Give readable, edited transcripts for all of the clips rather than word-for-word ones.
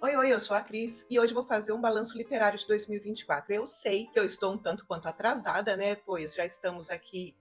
Oi, oi, eu sou a Cris e hoje vou fazer um balanço literário de 2024. Eu sei que eu estou um tanto quanto atrasada, né? Pois já estamos aqui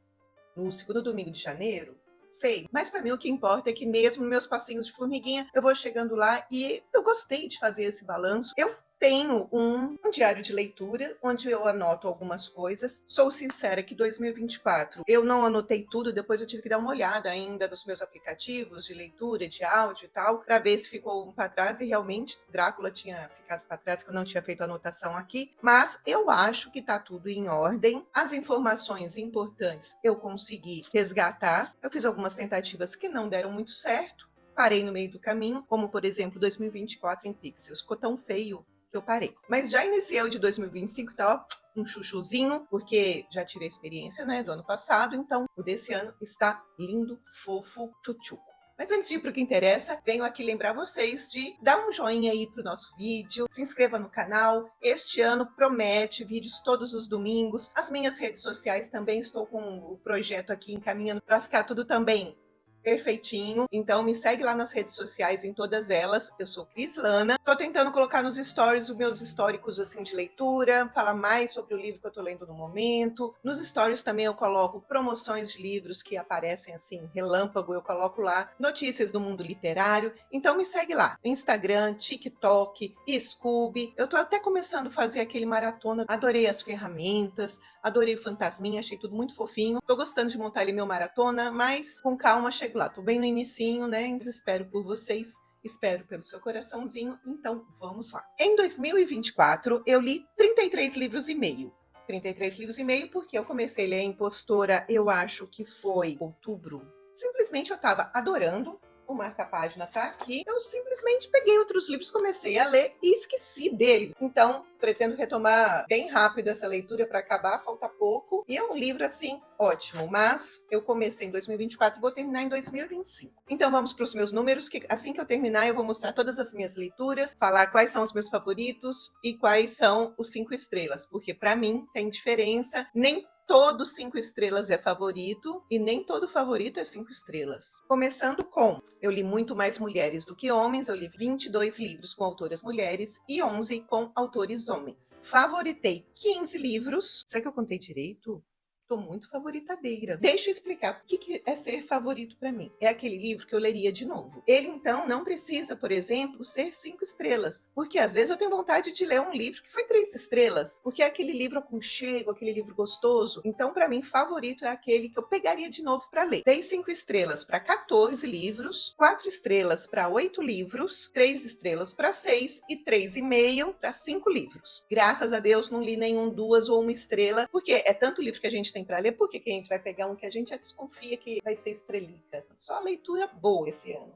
no segundo domingo de janeiro. Sei, mas para mim o que importa é que mesmo meus passinhos de formiguinha, eu vou chegando lá e eu gostei de fazer esse balanço. Eu tenho um diário de leitura onde eu anoto algumas coisas. Sou sincera que 2024 eu não anotei tudo, depois eu tive que dar uma olhada ainda nos meus aplicativos de leitura, de áudio e tal, para ver se ficou um para trás e realmente Drácula tinha ficado para trás, que eu não tinha feito anotação aqui, mas eu acho que tá tudo em ordem. As informações importantes eu consegui resgatar. Eu fiz algumas tentativas que não deram muito certo. Parei no meio do caminho, como por exemplo 2024 em Pixels. Ficou tão feio que eu parei. Mas já iniciei o de 2025, tá, ó, um chuchuzinho, porque já tive a experiência, né, do ano passado, então o desse ano está lindo, fofo, tchutchuco. Mas antes de ir para o que interessa, venho aqui lembrar vocês de dar um joinha aí pro nosso vídeo, se inscreva no canal. Este ano promete vídeos todos os domingos. As minhas redes sociais também estou com o projeto aqui encaminhando para ficar tudo também perfeitinho. Então me segue lá nas redes sociais, em todas elas. Eu sou Cris Lana. Tô tentando colocar nos stories os meus históricos assim de leitura, falar mais sobre o livro que eu tô lendo no momento. Nos stories também eu coloco promoções de livros que aparecem assim, relâmpago, eu coloco lá notícias do mundo literário. Então me segue lá, Instagram, TikTok, Scooby. Eu tô até começando a fazer aquele maratona. Adorei as ferramentas, adorei o Fantasminha, achei tudo muito fofinho. Tô gostando de montar ali meu maratona, mas com calma chego lá. Tô bem no inicinho, né? Espero por vocês. Espero pelo seu coraçãozinho, então vamos lá. Em 2024, eu li 33 livros e meio. 33 livros e meio, porque eu comecei a ler a Impostora, eu acho que foi outubro. Simplesmente eu tava adorando. O marca-página tá aqui. Eu simplesmente peguei outros livros, comecei a ler e esqueci dele. Então, pretendo retomar bem rápido essa leitura para acabar, falta pouco. E é um livro, assim, ótimo. Mas eu comecei em 2024 e vou terminar em 2025. Então, vamos para os meus números, que assim que eu terminar, eu vou mostrar todas as minhas leituras, falar quais são os meus favoritos e quais são os 5 estrelas. Porque, para mim, tem diferença. Nem todo 5 estrelas é favorito e nem todo favorito é 5 estrelas. Começando com, eu li muito mais mulheres do que homens, eu li 22 livros com autoras mulheres e 11 com autores homens. Favoritei 15 livros. Será que eu contei direito? Tô muito favoritadeira. Deixa eu explicar o que é ser favorito para mim. É aquele livro que eu leria de novo. Ele, então, não precisa, por exemplo, ser 5 estrelas. Porque às vezes eu tenho vontade de ler um livro que foi 3 estrelas. Porque é aquele livro aconchego, aquele livro gostoso. Então, para mim, favorito é aquele que eu pegaria de novo para ler. Dei 5 estrelas para 14 livros, 4 estrelas para 8 livros, 3 estrelas para 6 e 3,5 para 5 livros. Graças a Deus, não li nenhum 2 ou 1 estrela, porque é tanto livro que a gente tem para ler, por que a gente vai pegar um que a gente já desconfia que vai ser estrelita? Só leitura boa esse ano.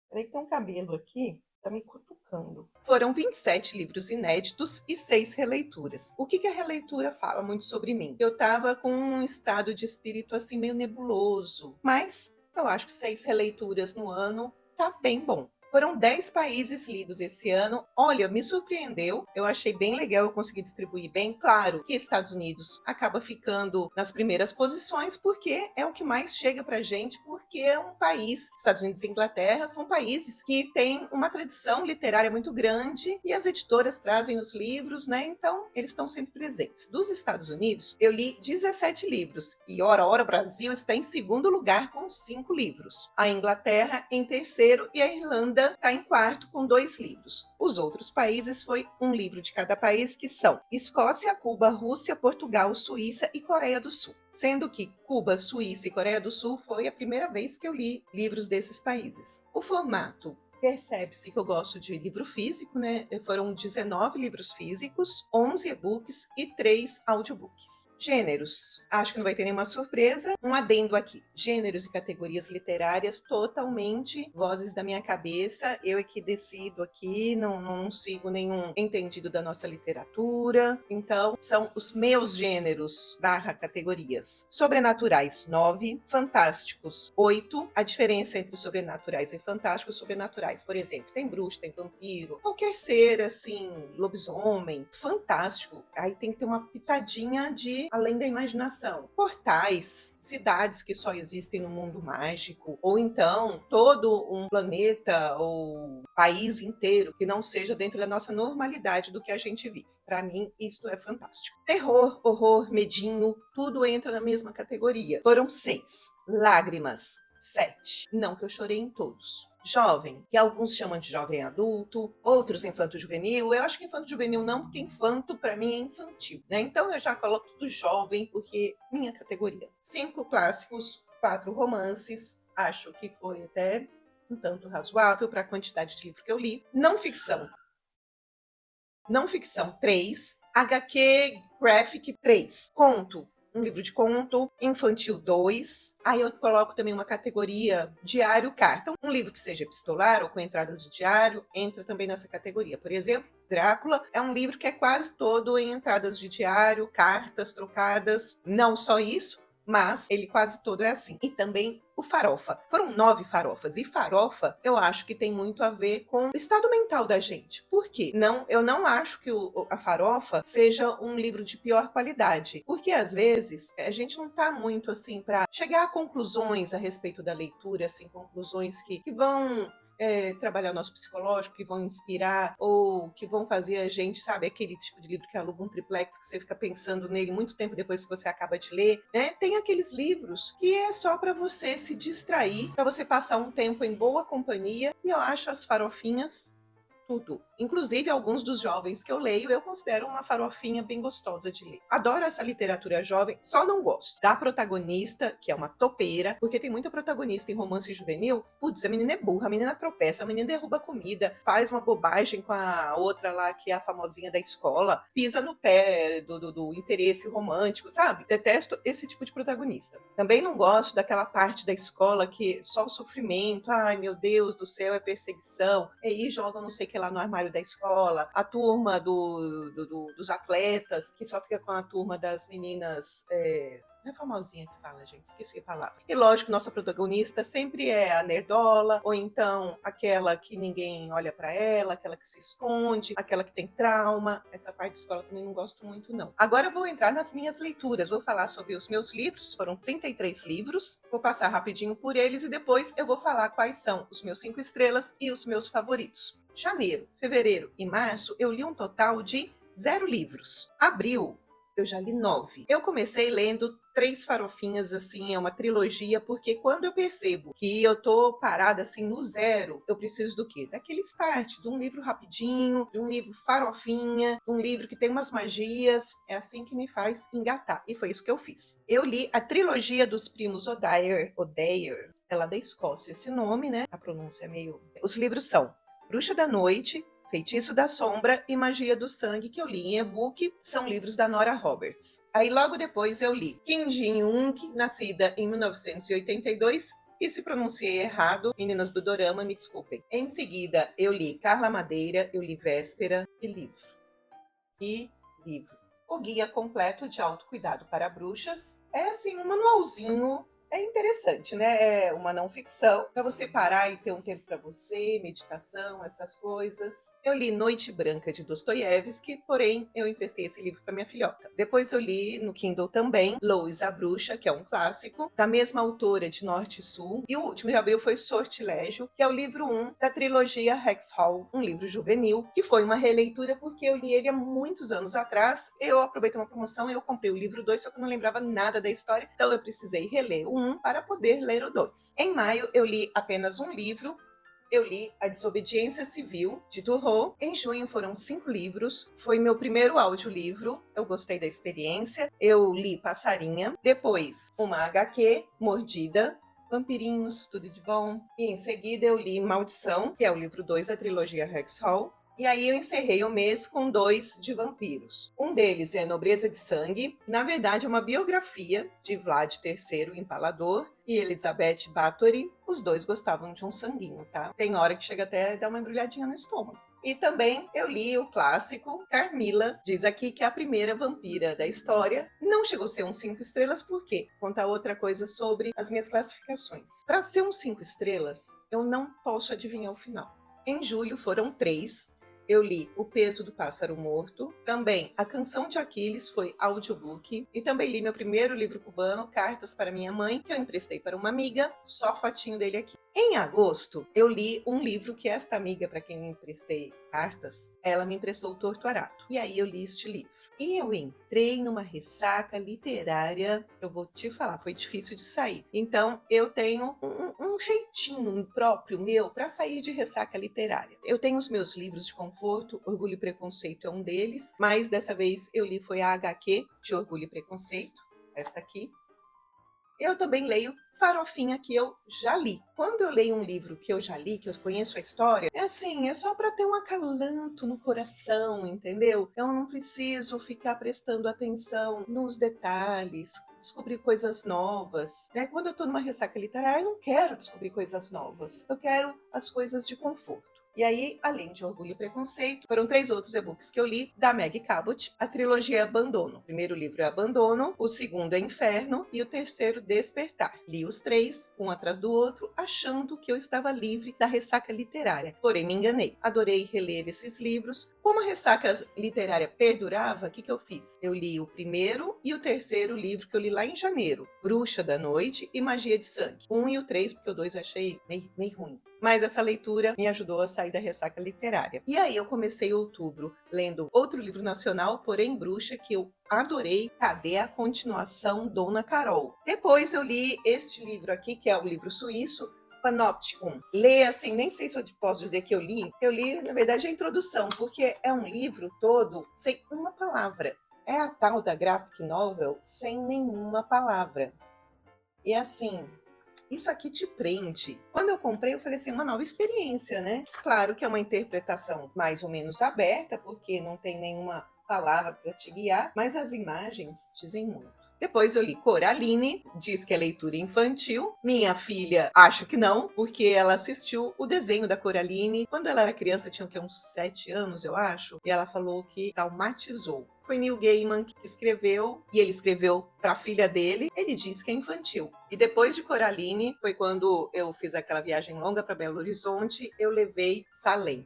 Peraí que tem um cabelo aqui, tá me cutucando. Foram 27 livros inéditos e 6 releituras. O que a releitura fala muito sobre mim? Eu tava com um estado de espírito assim meio nebuloso, mas eu acho que 6 releituras no ano tá bem bom. Foram 10 países lidos esse ano. Olha, me surpreendeu. Eu achei bem legal, eu consegui distribuir bem. Claro que Estados Unidos acaba ficando nas primeiras posições, porque é o que mais chega pra gente, porque é um país, Estados Unidos e Inglaterra, são países que têm uma tradição literária muito grande e as editoras trazem os livros, né? Então, eles estão sempre presentes. Dos Estados Unidos, eu li 17 livros e ora, o Brasil está em segundo lugar com 5 livros. A Inglaterra em terceiro e a Irlanda está em quarto com 2 livros. Os outros países foi um livro de cada país, que são Escócia, Cuba, Rússia, Portugal, Suíça e Coreia do Sul. Sendo que Cuba, Suíça e Coreia do Sul foi a primeira vez que eu li livros desses países. O formato, percebe-se que eu gosto de livro físico, né? Foram 19 livros físicos, 11 e-books e 3 audiobooks. Gêneros, acho que não vai ter nenhuma surpresa. Um adendo aqui. Gêneros e categorias literárias totalmente vozes da minha cabeça. Eu é que decido aqui, não sigo nenhum entendido da nossa literatura. Então, são os meus gêneros / categorias. Sobrenaturais, 9. Fantásticos, 8. A diferença entre sobrenaturais e fantásticos sobrenaturais. Por exemplo, tem bruxo, tem vampiro, qualquer ser, assim, lobisomem, fantástico. Aí tem que ter uma pitadinha de além da imaginação. Portais, cidades que só existem no mundo mágico, ou então todo um planeta ou país inteiro que não seja dentro da nossa normalidade do que a gente vive. Para mim, isso é fantástico. Terror, horror, medinho, tudo entra na mesma categoria. Foram 6. Lágrimas, 7. Não que eu chorei em todos. Jovem, que alguns chamam de jovem adulto, outros infanto-juvenil. Eu acho que infanto-juvenil não, porque infanto para mim é infantil, né? Então eu já coloco tudo jovem, porque minha categoria. 5 clássicos, 4 romances. Acho que foi até um tanto razoável para a quantidade de livro que eu li. Não ficção. Não ficção, 3. HQ Graphic, 3. Conto, um livro de conto. Infantil, 2. Aí eu coloco também uma categoria diário, carta. Um livro que seja epistolar ou com entradas de diário entra também nessa categoria. Por exemplo, Drácula é um livro que é quase todo em entradas de diário, cartas trocadas. Não só isso, mas ele quase todo é assim. E também o farofa. Foram 9 farofas. E farofa, eu acho que tem muito a ver com o estado mental da gente. Por quê? Não, eu não acho que a farofa seja um livro de pior qualidade. Porque, às vezes, a gente não tá muito, assim, para chegar a conclusões a respeito da leitura, assim, conclusões que vão trabalhar o nosso psicológico, que vão inspirar, ou que vão fazer a gente, sabe, aquele tipo de livro que aluga um triplex, que você fica pensando nele muito tempo depois que você acaba de ler, né? Tem aqueles livros que é só para você se distrair, para você passar um tempo em boa companhia, e eu acho as farofinhas tudo. Inclusive, alguns dos jovens que eu leio, eu considero uma farofinha bem gostosa de ler. Adoro essa literatura jovem, só não gosto da protagonista, que é uma topeira, porque tem muita protagonista em romance juvenil. Putz, a menina é burra, a menina tropeça, a menina derruba comida, faz uma bobagem com a outra lá, que é a famosinha da escola, pisa no pé do interesse romântico, sabe? Detesto esse tipo de protagonista. Também não gosto daquela parte da escola que só o sofrimento, ai meu Deus do céu, é perseguição, e aí jogam não sei o que lá no armário da escola, a turma dos atletas, que só fica com a turma das meninas. Não é famosinha que fala, gente, esqueci a palavra. E lógico, nossa protagonista sempre é a nerdola, ou então aquela que ninguém olha pra ela, aquela que se esconde, aquela que tem trauma. Essa parte de escola também não gosto muito, não. Agora eu vou entrar nas minhas leituras, vou falar sobre os meus livros, foram 33 livros, vou passar rapidinho por eles e depois eu vou falar quais são os meus 5 estrelas e os meus favoritos. Janeiro, fevereiro e março eu li um total de 0 livros. Abril, eu já li 9. Eu comecei lendo 3 farofinhas, assim, é uma trilogia, porque quando eu percebo que eu tô parada, assim, no 0, eu preciso do quê? Daquele start, de um livro rapidinho, de um livro farofinha, de um livro que tem umas magias, é assim que me faz engatar, e foi isso que eu fiz. Eu li a trilogia dos primos O'Dyer, é lá da Escócia esse nome, né? A pronúncia é meio... Os livros são Bruxa da Noite, Feitiço da Sombra e Magia do Sangue, que eu li em e-book, são livros da Nora Roberts. Aí logo depois eu li Kim Jin-wook, nascida em 1982, e se pronunciei errado, meninas do Dorama, me desculpem. Em seguida eu li Carla Madeira, eu li Véspera e livro. O Guia Completo de Autocuidado para Bruxas é assim um manualzinho. É interessante, né? É uma não ficção, para você parar e ter um tempo para você, meditação, essas coisas. Eu li Noite Branca de Dostoiévski, porém eu emprestei esse livro para minha filhota. Depois eu li no Kindle também Lois a Bruxa, que é um clássico, da mesma autora de Norte e Sul. E o último de abril foi Sortilégio, que é o livro 1 da trilogia Hexhall, um livro juvenil, que foi uma releitura porque eu li ele há muitos anos atrás. Eu aproveitei uma promoção e eu comprei o livro 2, só que eu não lembrava nada da história, então eu precisei reler o 1 para poder ler o 2. Em maio, eu li apenas um livro. Eu li A Desobediência Civil, de Turreau. Em junho foram 5 livros. Foi meu primeiro audiolivro. Eu gostei da experiência. Eu li Passarinha. Depois, uma HQ, Mordida. Vampirinhos, tudo de bom. E em seguida eu li Maldição, que é o livro 2 da trilogia Hexhall. E aí eu encerrei o mês com 2 de vampiros. Um deles é Nobreza de Sangue. Na verdade, é uma biografia de Vlad III Empalador e Elizabeth Bathory. Os dois gostavam de um sanguinho, tá? Tem hora que chega até a dar uma embrulhadinha no estômago. E também eu li o clássico Carmila, diz aqui que é a primeira vampira da história. Não chegou a ser um 5 estrelas, por quê? Contar outra coisa sobre as minhas classificações. Para ser um 5 estrelas, eu não posso adivinhar o final. Em julho foram 3. Eu li O Peso do Pássaro Morto. Também A Canção de Aquiles foi audiobook. E também li meu primeiro livro cubano, Cartas para Minha Mãe, que eu emprestei para uma amiga. Só fotinho dele aqui. Em agosto, eu li um livro que esta amiga, para quem eu emprestei cartas, ela me emprestou o Torto Arado. E aí eu li este livro. E eu entrei numa ressaca literária, eu vou te falar, foi difícil de sair. Então, eu tenho um jeitinho próprio meu para sair de ressaca literária. Eu tenho os meus livros de conforto, Orgulho e Preconceito é um deles, mas dessa vez eu li foi a HQ de Orgulho e Preconceito, esta aqui. Eu também leio farofinha que eu já li. Quando eu leio um livro que eu já li, que eu conheço a história, é assim, é só para ter um acalanto no coração, entendeu? Eu não preciso ficar prestando atenção nos detalhes, descobrir coisas novas, né? Quando eu tô numa ressaca literária, eu não quero descobrir coisas novas. Eu quero as coisas de conforto. E aí, além de Orgulho e Preconceito, foram 3 outros e-books que eu li, da Meg Cabot. A trilogia é Abandono. O primeiro livro é Abandono, o segundo é Inferno e o terceiro, Despertar. Li os 3, um atrás do outro, achando que eu estava livre da ressaca literária. Porém, me enganei. Adorei reler esses livros. Como a ressaca literária perdurava, o que eu fiz? Eu li o primeiro e o terceiro livro que eu li lá em janeiro. Bruxa da Noite e Magia de Sangue. 1 e o 3, porque o 2 eu achei meio ruim. Mas essa leitura me ajudou a sair da ressaca literária. E aí eu comecei outubro lendo outro livro nacional, porém bruxa, que eu adorei. Cadê a continuação, Dona Carol? Depois eu li este livro aqui, que é o livro suíço, Panopticon. Ler assim, nem sei se eu posso dizer que eu li. Eu li, na verdade, a introdução, porque é um livro todo sem uma palavra. É a tal da graphic novel sem nenhuma palavra. E assim, isso aqui te prende. Quando eu comprei, eu falei assim, uma nova experiência, né? Claro que é uma interpretação mais ou menos aberta, porque não tem nenhuma palavra para te guiar, mas as imagens dizem muito. Depois eu li Coraline, diz que é leitura infantil. Minha filha acha que não, porque ela assistiu o desenho da Coraline. Quando ela era criança, tinha uns 7 anos, eu acho, e ela falou que traumatizou. Foi Neil Gaiman que escreveu, e ele escreveu para a filha dele. Ele diz que é infantil. E depois de Coraline, foi quando eu fiz aquela viagem longa para Belo Horizonte, eu levei Salem.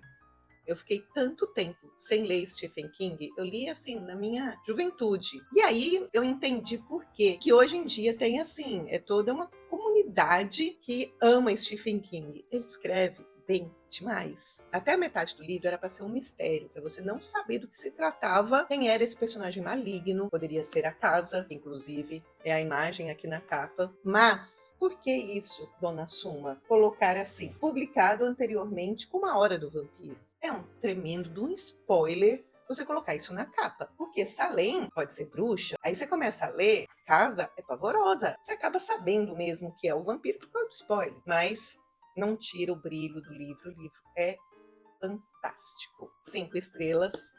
Eu fiquei tanto tempo sem ler Stephen King, eu li assim na minha juventude. E aí eu entendi por quê, que hoje em dia tem assim, é toda uma comunidade que ama Stephen King. Ele escreve bem demais. Até a metade do livro era para ser um mistério, para você não saber do que se tratava, quem era esse personagem maligno, poderia ser a casa, que inclusive é a imagem aqui na capa. Mas por que isso, Dona Suma? Colocar assim, publicado anteriormente como A Hora do Vampiro. É um tremendo de um spoiler você colocar isso na capa. Porque Salem pode ser bruxa, aí você começa a ler, casa é pavorosa. Você acaba sabendo mesmo que é o vampiro por causa do spoiler. Mas não tira o brilho do livro. O livro é fantástico. 5 estrelas,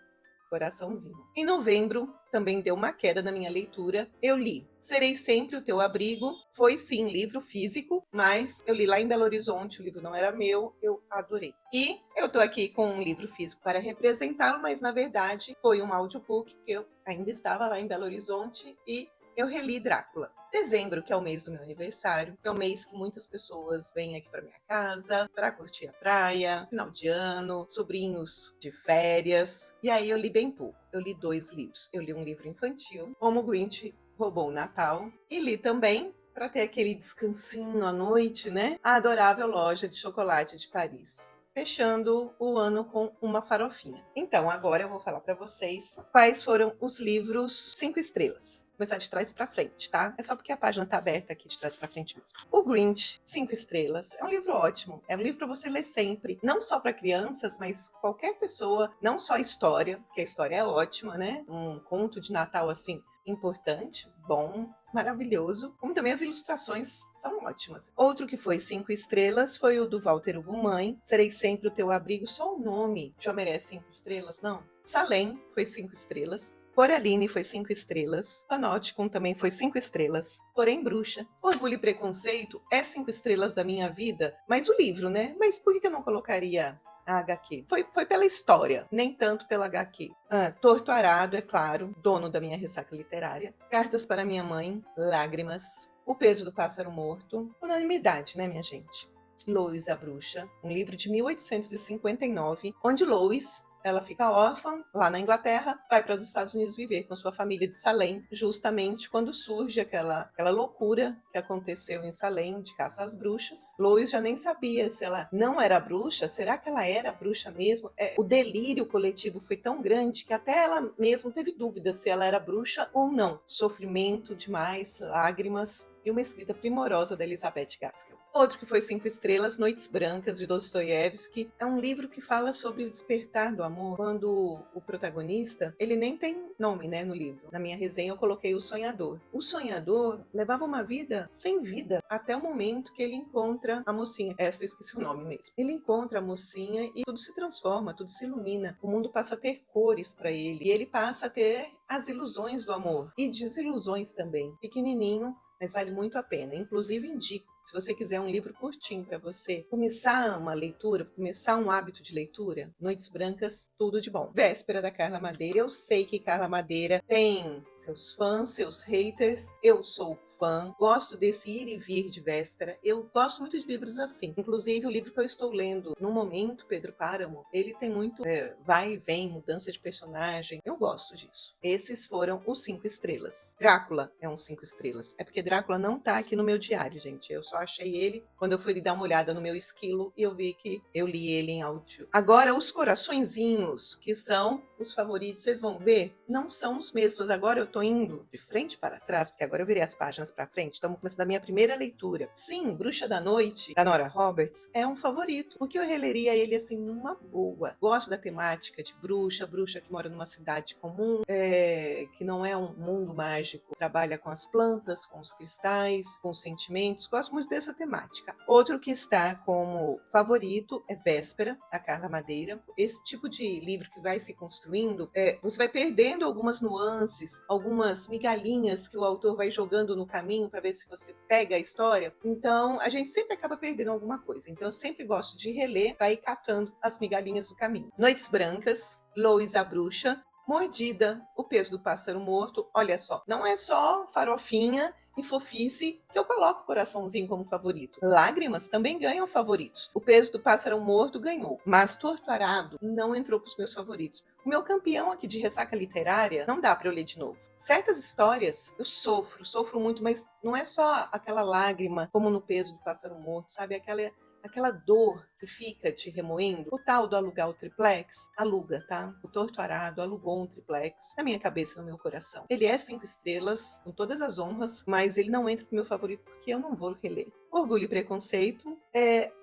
coraçãozinho. Em novembro, também deu uma queda na minha leitura. Eu li Serei Sempre o Teu Abrigo. Foi sim livro físico, mas eu li lá em Belo Horizonte, o livro não era meu, eu adorei. E eu tô aqui com um livro físico para representá-lo, mas na verdade foi um audiobook, que eu ainda estava lá em Belo Horizonte e eu reli Drácula. Dezembro, que é o mês do meu aniversário, que é o mês que muitas pessoas vêm aqui para minha casa para curtir a praia, final de ano, sobrinhos de férias. E aí eu li bem pouco. Eu li 2 livros. Eu li um livro infantil, Como o Grinch Roubou o Natal, e li também, para ter aquele descansinho à noite, né? A Adorável Loja de Chocolate de Paris. Fechando o ano com uma farofinha. Então, agora eu vou falar para vocês quais foram os livros 5 estrelas. Vou começar de trás para frente, tá? É só porque a página tá aberta aqui de trás para frente mesmo. O Grinch, 5 estrelas. É um livro ótimo. É um livro para você ler sempre. Não só para crianças, mas qualquer pessoa. Não só história, porque a história é ótima, né? Um conto de Natal, assim, importante, bom, maravilhoso, como também as ilustrações são ótimas. Outro que foi 5 estrelas foi o do Walter Hugo Mãe, Serei Sempre o Teu Abrigo. Só o nome já merece 5 estrelas, não? Salem foi 5 estrelas. Coraline foi 5 estrelas. Panopticon também foi 5 estrelas. Porém, Bruxa. Orgulho e Preconceito é 5 estrelas da minha vida, mas o livro, né? Mas por que eu não colocaria a HQ? Foi pela história, nem tanto pela HQ. Torto Arado, é claro, dono da minha ressaca literária. Cartas para Minha Mãe, Lágrimas. O Peso do Pássaro Morto. Unanimidade, né, minha gente? Lois a Bruxa, um livro de 1859, onde Lois ela fica órfã lá na Inglaterra, vai para os Estados Unidos viver com sua família de Salem, justamente quando surge aquela loucura que aconteceu em Salem de caça às bruxas. Lois já nem sabia se ela não era bruxa, será que ela era bruxa mesmo? O delírio coletivo foi tão grande que até ela mesma teve dúvida se ela era bruxa ou não. Sofrimento demais, lágrimas e uma escrita primorosa da Elizabeth Gaskell. Outro que foi 5 estrelas, Noites Brancas, de Dostoiévski. É um livro que fala sobre o despertar do amor, quando o protagonista, ele nem tem nome, né, no livro. Na minha resenha eu coloquei o sonhador. O sonhador levava uma vida sem vida, até o momento que ele encontra a mocinha. Essa eu esqueci o nome mesmo. Ele encontra a mocinha e tudo se transforma, tudo se ilumina. O mundo passa a ter cores para ele. E ele passa a ter as ilusões do amor. E desilusões também. Pequenininho, mas vale muito a pena. Inclusive, indico, se você quiser um livro curtinho para você começar uma leitura, começar um hábito de leitura, Noites Brancas, tudo de bom. Véspera, da Carla Madeira. Eu sei que Carla Madeira tem seus fãs, seus haters. Eu sou fã, gosto desse ir e vir de Véspera. Eu gosto muito de livros assim. Inclusive, o livro que eu estou lendo no momento, Pedro Páramo, ele tem muito vai e vem, mudança de personagem. Eu gosto disso. Esses foram os 5 estrelas. Drácula é um 5 estrelas. É porque Drácula não tá aqui no meu diário, gente. Eu só achei ele quando eu fui dar uma olhada no meu esquilo e eu vi que eu li ele em áudio. Agora, os coraçõezinhos, que são os favoritos, vocês vão ver, não são os mesmos. Agora eu tô indo de frente para trás, porque agora eu virei as páginas para frente. Estamos começando a minha primeira leitura. Sim, Bruxa da Noite, da Nora Roberts, é um favorito, porque eu releria ele assim numa boa. Gosto da temática de bruxa, bruxa que mora numa cidade comum, que não é um mundo mágico, trabalha com as plantas, com os cristais, com os sentimentos. Gosto muito dessa temática. Outro que está como favorito é Véspera, da Carla Madeira. Esse tipo de livro que vai se construindo, você vai perdendo algumas nuances, algumas migalhinhas que o autor vai jogando no caminho para ver se você pega a história. Então, a gente sempre acaba perdendo alguma coisa. Então, eu sempre gosto de reler para ir catando as migalhinhas do caminho. Noites Brancas, Lois a Bruxa, Mordida, O Peso do Pássaro Morto. Olha só, não é só farofinha e fofice que eu coloco o coraçãozinho como favorito. Lágrimas também ganham favoritos. O Peso do Pássaro Morto ganhou, mas Torto Arado não entrou para os meus favoritos. O meu campeão aqui de ressaca literária não dá para eu ler de novo. Certas histórias eu sofro muito, mas não é só aquela lágrima como no Peso do Pássaro Morto, sabe? Aquela dor que fica te remoendo. O tal do alugar o triplex, aluga, tá? O Torto Arado alugou um triplex na minha cabeça e no meu coração. Ele é 5 estrelas, com todas as honras, mas ele não entra pro meu favorito porque eu não vou reler. Orgulho e Preconceito,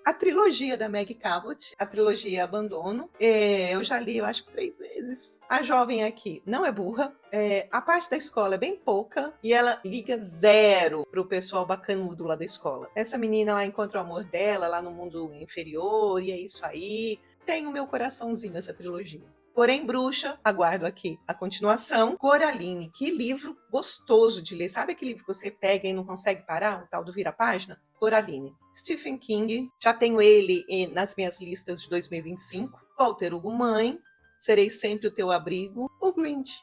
a trilogia da Meg Cabot, a trilogia Abandono. Eu já li, eu acho que 3 vezes. A jovem aqui não é burra. A parte da escola é bem pouca e ela liga zero pro pessoal bacanudo lá da escola. Essa menina lá encontra o amor dela lá no mundo inferior e é isso aí. Tem o meu coraçãozinho essa trilogia. Porém, Bruxa, aguardo aqui a continuação. Coraline, que livro gostoso de ler. Sabe aquele livro que você pega e não consegue parar, o tal do vira-página? Coraline. Stephen King, já tenho ele nas minhas listas de 2025. Walter Hugo Mãe, Serei Sempre o Teu Abrigo. O Grinch.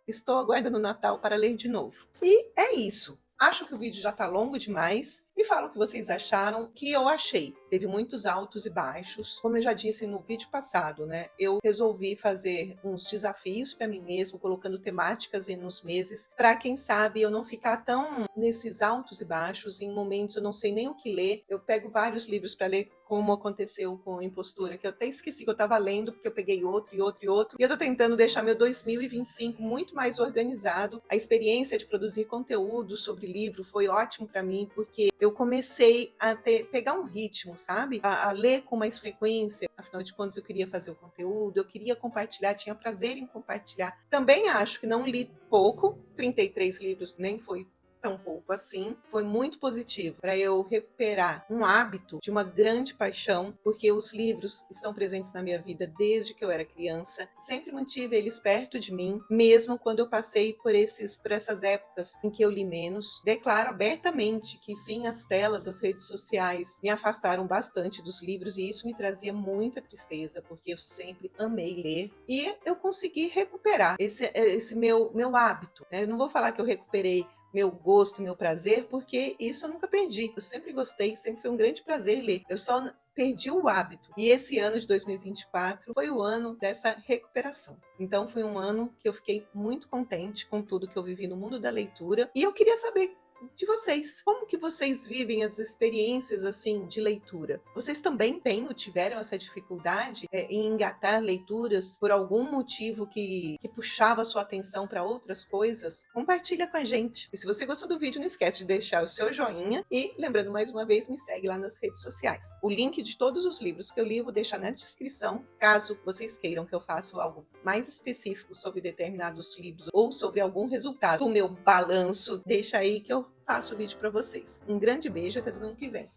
Estou aguardando o Natal para ler de novo. E é isso. Acho que o vídeo já está longo demais. Me falam o que vocês acharam, o que eu achei. Teve muitos altos e baixos. Como eu já disse no vídeo passado, né? Eu resolvi fazer uns desafios para mim mesmo, colocando temáticas nos meses, para quem sabe eu não ficar tão nesses altos e baixos, em momentos eu não sei nem o que ler. Eu pego vários livros para ler, como aconteceu com Impostura, que eu até esqueci que eu estava lendo, porque eu peguei outro e outro e outro. E eu estou tentando deixar meu 2025 muito mais organizado. A experiência de produzir conteúdo sobre livro foi ótimo para mim, porque eu comecei a pegar um ritmo, sabe? A ler com mais frequência. Afinal de contas, eu queria fazer o conteúdo, eu queria compartilhar, tinha prazer em compartilhar. Também acho que não li pouco, 33 livros nem foi tão pouco assim, foi muito positivo para eu recuperar um hábito de uma grande paixão, porque os livros estão presentes na minha vida desde que eu era criança. Sempre mantive eles perto de mim, mesmo quando eu passei por essas épocas em que eu li menos. Declaro abertamente que sim, as telas, as redes sociais me afastaram bastante dos livros e isso me trazia muita tristeza, porque eu sempre amei ler e eu consegui recuperar esse meu hábito, né? Eu não vou falar que eu recuperei meu gosto, meu prazer, porque isso eu nunca perdi. Eu sempre gostei, sempre foi um grande prazer ler. Eu só perdi o hábito. E esse ano de 2024 foi o ano dessa recuperação. Então foi um ano que eu fiquei muito contente com tudo que eu vivi no mundo da leitura. E eu queria saber de vocês, como que vocês vivem as experiências assim de leitura? Vocês também têm ou tiveram essa dificuldade em engatar leituras por algum motivo que puxava a sua atenção para outras coisas? Compartilha com a gente. E se você gostou do vídeo, não esquece de deixar o seu joinha e, lembrando mais uma vez, me segue lá nas redes sociais. O link de todos os livros que eu li eu vou deixar na descrição, caso vocês queiram que eu faça algo mais específico sobre determinados livros ou sobre algum resultado do meu balanço, deixa aí que eu faço o vídeo para vocês. Um grande beijo, até domingo que vem.